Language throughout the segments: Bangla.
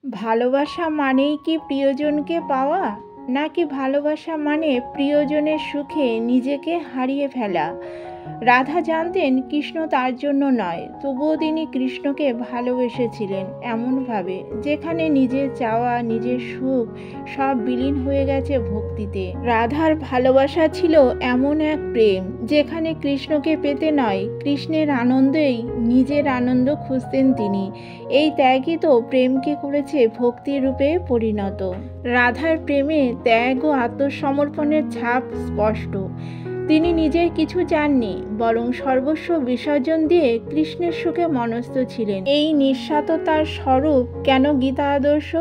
ভালোবাসা মানেই কি প্রিয়জনকে পাওয়া, নাকি ভালোবাসা মানে প্রিয়জনের সুখে নিজেকে হারিয়ে ফেলা? রাধা জানতেন কৃষ্ণ তার জন্য নয়, তবুও তিনি কৃষ্ণকে ভালোবেসেছিলেন এমনভাবে যেখানে নিজের চাওয়া, নিজের সুখ সব বিলীন হয়ে গেছে ভক্তিতে। রাধার ভালোবাসা ছিল এমন এক প্রেম যেখানে কৃষ্ণকে পেতে নয়, কৃষ্ণের আনন্দেই নিজের আনন্দ খুঁজতেন তিনি। এই ত্যাগই তো প্রেমকে করেছে ভক্তির রূপে পরিণত। রাধার প্রেমে ত্যাগ ও আত্মসমর্পণের ছাপ স্পষ্ট। তিনি নিজের কিছু চাননি, বরং সর্বস্ব বিসর্জন দিয়ে কৃষ্ণের সুখে মনস্থ ছিলেন। এই নিঃস্বার্থতার স্বরূপ কেন গীতা আদর্শ?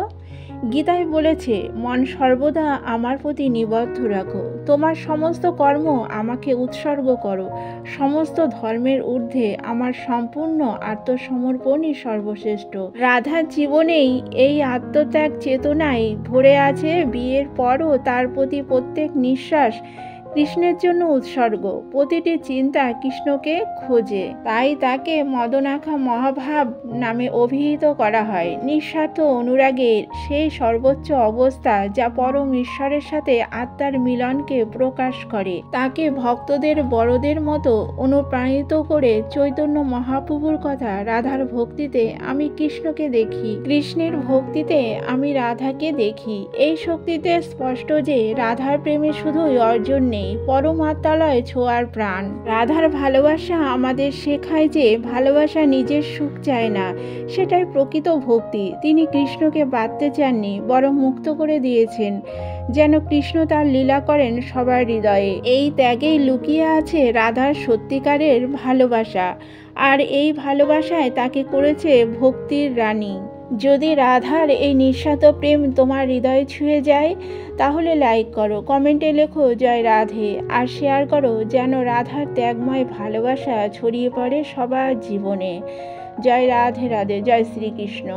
গীতায় বলেছে, মন সর্বদা আমার প্রতি নিবদ্ধ রাখো, তোমার সমস্ত কর্ম আমাকে উৎসর্গ করো, সমস্ত ধর্মের ঊর্ধ্বে আমার সম্পূর্ণ আত্মসমর্পণই সর্বশ্রেষ্ঠ। রাধার জীবনেই এই আত্মত্যাগ চেতনায় ভরে আছে। বিয়ের পরও তার প্রতি প্রত্যেক নিঃশ্বাস কৃষ্ণের জন্য উৎসর্গ, প্রতিটি চিন্তা কৃষ্ণকে খোঁজে। তাই তাকে মদনাখা মহাভাব নামে অভিহিত করা হয়। নিঃস্বার্থ অনুরাগের সেই সর্বোচ্চ অবস্থা যা পরম ঈশ্বরের সাথে আত্মার মিলনকে প্রকাশ করে। তাকে ভক্তদের বড়দের মতো অনুপ্রাণিত করে চৈতন্য মহাপ্রভুর কথা, রাধার ভক্তিতে আমি কৃষ্ণকে দেখি, কৃষ্ণের ভক্তিতে আমি রাধাকে দেখি। এই শক্তিতে স্পষ্ট যে রাধার প্রেমে শুধুই অর্জন নেই, পরমাত্মালয় ছোঁয়ার প্রাণ। রাধার ভালোবাসা আমাদের শেখায় যে ভালোবাসা নিজের সুখ চায় না, সেটাই প্রকৃত ভক্তি। তিনি কৃষ্ণকে বাঁধতে চাননি, বরং মুক্ত করে দিয়েছেন, যেন কৃষ্ণ তার লীলা করেন সবার হৃদয়ে। এই ত্যাগেই লুকিয়ে আছে রাধার সত্যিকারের ভালোবাসা, আর এই ভালোবাসায় তাকে করেছে ভক্তির রানী। যদি রাধার এই নিঃস্বার্থ প্রেম তোমার হৃদয়ে ছুঁয়ে যায়, তাহলে লাইক করো, কমেন্টে লেখো জয় রাধে, আর শেয়ার করো যেন রাধার ত্যাগময় ভালোবাসা ছড়িয়ে পড়ে সবার জীবনে। জয় রাধে রাধে, জয় শ্রীকৃষ্ণ।